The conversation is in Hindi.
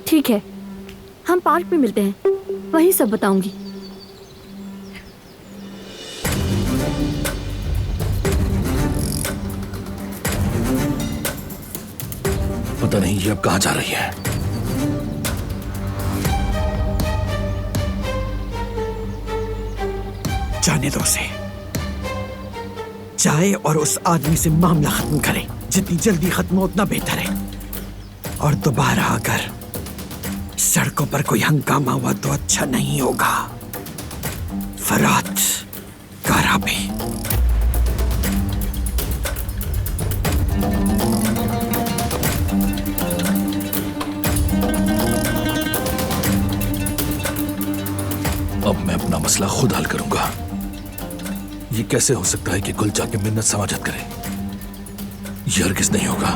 ठीक है, हम पार्क में मिलते हैं, वहीं सब बताऊंगी। पता नहीं ये अब कहां जा रही है। जाने दो उसे, जाए और उस आदमी से मामला खत्म करे। जितनी जल्दी खत्म हो उतना बेहतर है। और दोबारा अगर सड़कों पर कोई हंगामा हुआ तो अच्छा नहीं होगा। फरात कारा पे। अब मैं अपना मसला खुद हल करूंगा। ये कैसे हो सकता है कि गुल जाके मिन्नत समाजत करे? ये हरगिज़ नहीं होगा।